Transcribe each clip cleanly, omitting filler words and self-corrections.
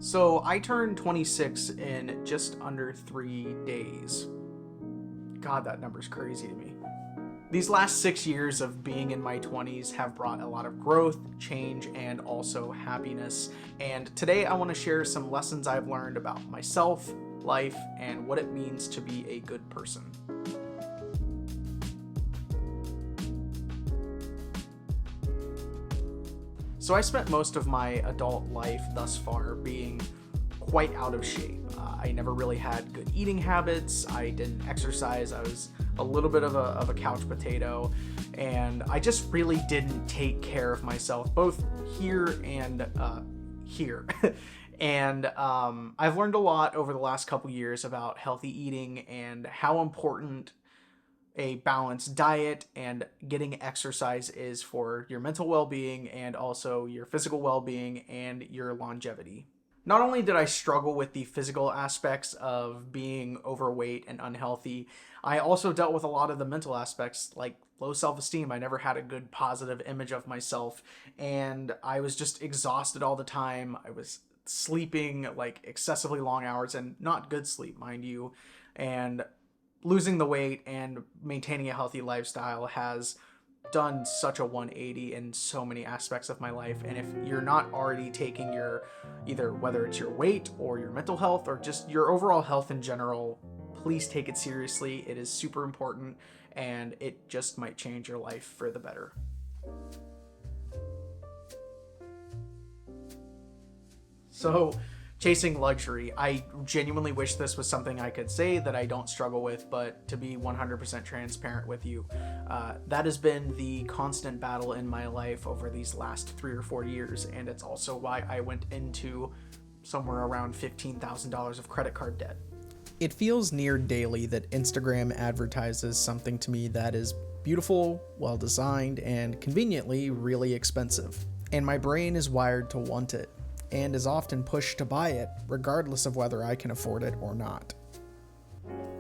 So I turned 26 in just under 3 days. God, that number's crazy to me. These last 6 years of being in my 20s have brought a lot of growth, change, and also happiness. And today I want to share some lessons I've learned about myself, life, and what it means to be a good person. So I spent most of my adult life thus far being quite out of shape. I never really had good eating habits. I didn't exercise. I was a little bit of a couch potato, and I just really didn't take care of myself, both here and here. And I've learned a lot over the last couple years about healthy eating and how important a balanced diet and getting exercise is for your mental well-being and also your physical well-being and your longevity. Not only did I struggle with the physical aspects of being overweight and unhealthy, I also dealt with a lot of the mental aspects like low self-esteem. I never had a good positive image of myself, and I was just exhausted all the time. I was sleeping like excessively long hours and not good sleep, mind you, and losing the weight and maintaining a healthy lifestyle has done such a 180 in so many aspects of my life. And if you're not already taking your, either whether it's your weight or your mental health or just your overall health in general, please take it seriously. It is super important, and it just might change your life for the better. So, chasing luxury. I genuinely wish this was something I could say that I don't struggle with, but to be 100% transparent with you, that has been the constant battle in my life over these last 3 or 4 years, and it's also why I went into somewhere around $15,000 of credit card debt. It feels near daily that Instagram advertises something to me that is beautiful, well-designed, and conveniently really expensive, and my brain is wired to want it, and is often pushed to buy it, regardless of whether I can afford it or not.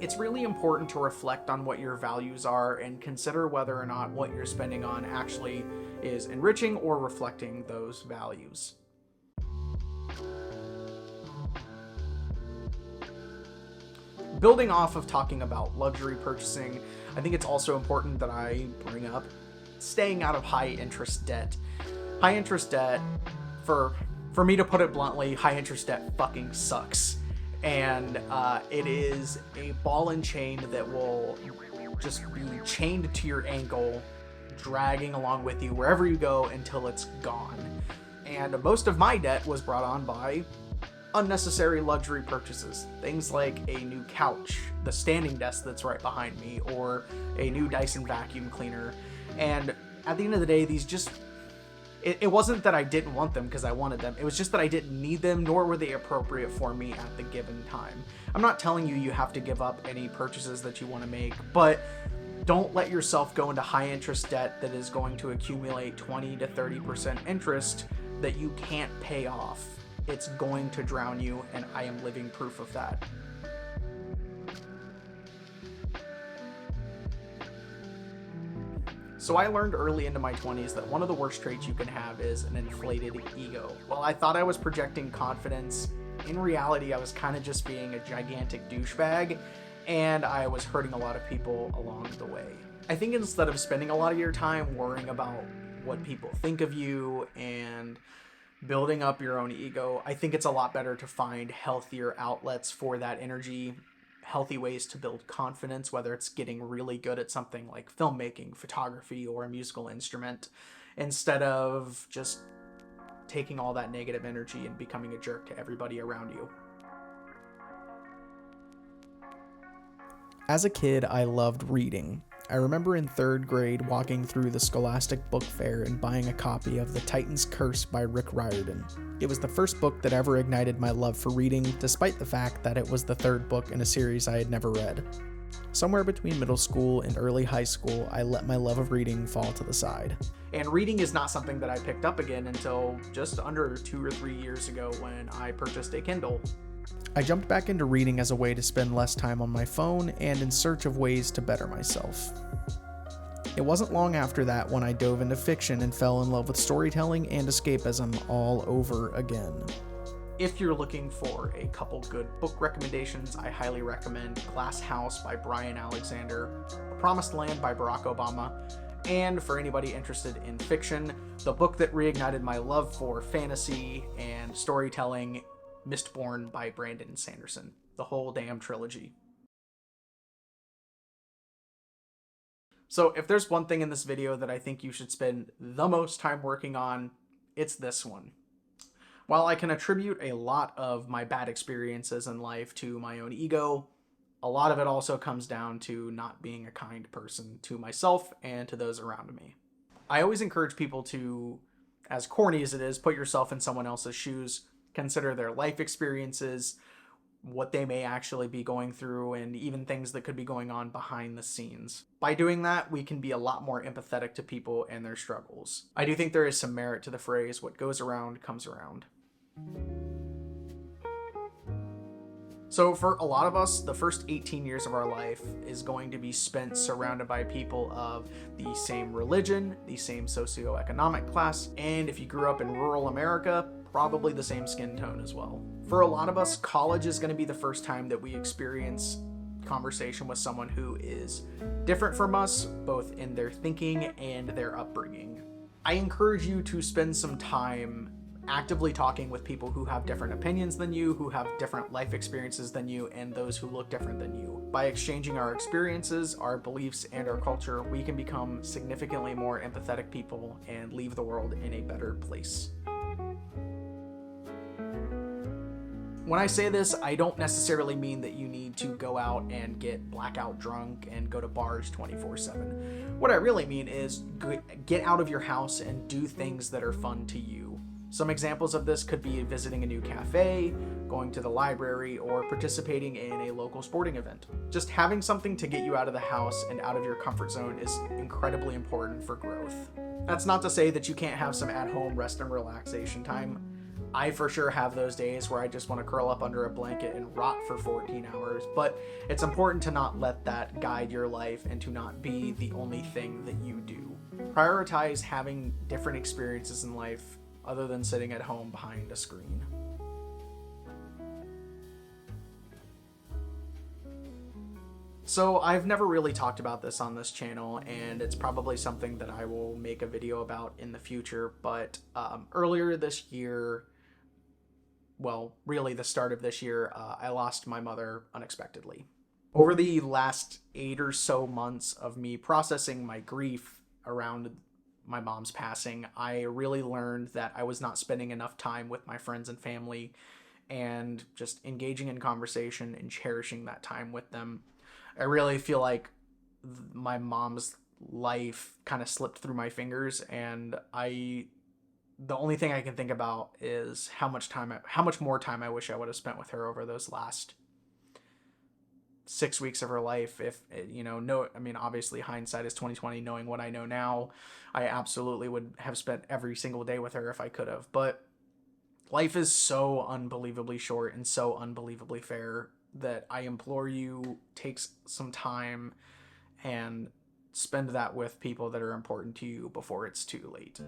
It's really important to reflect on what your values are and consider whether or not what you're spending on actually is enriching or reflecting those values. Building off of talking about luxury purchasing, I think it's also important that I bring up staying out of high interest debt. High interest debt, for me to put it bluntly, high interest debt fucking sucks. And it is a ball and chain that will just be chained to your ankle, dragging along with you wherever you go until it's gone. And most of my debt was brought on by unnecessary luxury purchases. Things like a new couch, the standing desk that's right behind me, or a new Dyson vacuum cleaner. And at the end of the day, these just... It wasn't that I didn't want them because I wanted them. It was just that I didn't need them, nor were they appropriate for me at the given time. I'm not telling you have to give up any purchases that you want to make, but don't let yourself go into high interest debt that is going to accumulate 20 to 30% interest that you can't pay off. It's going to drown you, and I am living proof of that. So I learned early into my 20s that one of the worst traits you can have is an inflated ego. While I thought I was projecting confidence, in reality I was kind of just being a gigantic douchebag, and I was hurting a lot of people along the way. I think instead of spending a lot of your time worrying about what people think of you and building up your own ego, I think it's a lot better to find healthier outlets for that energy, healthy ways to build confidence, whether it's getting really good at something like filmmaking, photography, or a musical instrument, instead of just taking all that negative energy and becoming a jerk to everybody around you. As a kid, I loved reading. I remember in 3rd grade walking through the Scholastic Book Fair and buying a copy of The Titan's Curse by Rick Riordan. It was the first book that ever ignited my love for reading, despite the fact that it was the 3rd book in a series I had never read. Somewhere between middle school and early high school, I let my love of reading fall to the side. And reading is not something that I picked up again until just under 2 or 3 years ago when I purchased a Kindle. I jumped back into reading as a way to spend less time on my phone and in search of ways to better myself. It wasn't long after that when I dove into fiction and fell in love with storytelling and escapism all over again. If you're looking for a couple good book recommendations, I highly recommend Glass House by Brian Alexander, The Promised Land by Barack Obama, and for anybody interested in fiction, the book that reignited my love for fantasy and storytelling, Mistborn by Brandon Sanderson. The whole damn trilogy. So if there's one thing in this video that I think you should spend the most time working on, it's this one. While I can attribute a lot of my bad experiences in life to my own ego, a lot of it also comes down to not being a kind person to myself and to those around me. I always encourage people to, as corny as it is, put yourself in someone else's shoes, consider their life experiences, what they may actually be going through, and even things that could be going on behind the scenes. By doing that, we can be a lot more empathetic to people and their struggles. I do think there is some merit to the phrase, what goes around comes around. So for a lot of us, the first 18 years of our life is going to be spent surrounded by people of the same religion, the same socioeconomic class, and if you grew up in rural America, probably the same skin tone as well. For a lot of us, college is going to be the first time that we experience conversation with someone who is different from us, both in their thinking and their upbringing. I encourage you to spend some time actively talking with people who have different opinions than you, who have different life experiences than you, and those who look different than you. By exchanging our experiences, our beliefs, and our culture, we can become significantly more empathetic people and leave the world in a better place. When I say this, I don't necessarily mean that you need to go out and get blackout drunk and go to bars 24/7. What I really mean is get out of your house and do things that are fun to you. Some examples of this could be visiting a new cafe, going to the library, or participating in a local sporting event. Just having something to get you out of the house and out of your comfort zone is incredibly important for growth. That's not to say that you can't have some at-home rest and relaxation time. I for sure have those days where I just want to curl up under a blanket and rot for 14 hours, but it's important to not let that guide your life and to not be the only thing that you do. Prioritize having different experiences in life other than sitting at home behind a screen. So I've never really talked about this on this channel, and it's probably something that I will make a video about in the future, but earlier this year, well, really the start of this year, I lost my mother unexpectedly. Over the last 8 or so months of me processing my grief around my mom's passing, I really learned that I was not spending enough time with my friends and family and just engaging in conversation and cherishing that time with them. I really feel like my mom's life kind of slipped through my fingers, and the only thing I can think about is how much more time I wish I would have spent with her over those last 6 weeks of her life. If obviously hindsight is 2020. Knowing what I know now, I absolutely would have spent every single day with her if I could have. But life is so unbelievably short and so unbelievably fair that I implore you, take some time and spend that with people that are important to you before it's too late.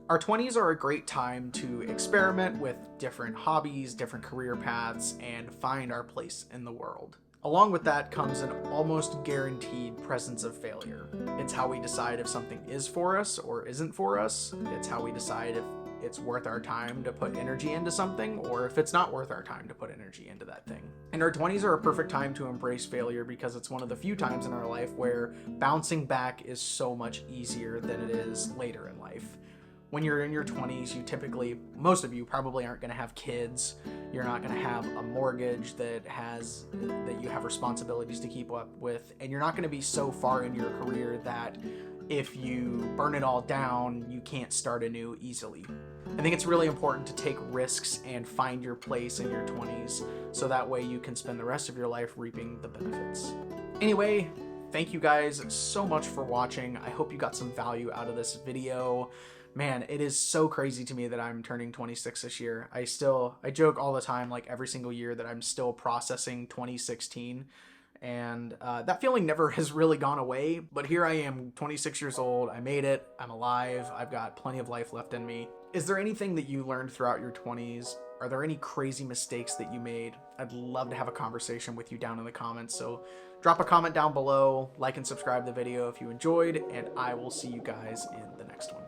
Our 20s are a great time to experiment with different hobbies, different career paths, and find our place in the world. Along with that comes an almost guaranteed presence of failure. It's how we decide if something is for us or isn't for us. It's how we decide if it's worth our time to put energy into something, or if it's not worth our time to put energy into that thing. And our 20s are a perfect time to embrace failure because it's one of the few times in our life where bouncing back is so much easier than it is later in life. When you're in your 20s, most of you probably aren't going to have kids. You're not going to have a mortgage that you have responsibilities to keep up with, and you're not going to be so far in your career that if you burn it all down, you can't start anew easily. I think it's really important to take risks and find your place in your 20s, so that way you can spend the rest of your life reaping the benefits. Anyway, thank you guys so much for watching. I hope you got some value out of this video. Man, it is so crazy to me that I'm turning 26 this year. I joke all the time, like every single year, that I'm still processing 2016. And that feeling never has really gone away, but here I am, 26 years old. I made it. I'm alive. I've got plenty of life left in me. Is there anything that you learned throughout your 20s? Are there any crazy mistakes that you made? I'd love to have a conversation with you down in the comments. So drop a comment down below, like and subscribe the video if you enjoyed, and I will see you guys in the next one.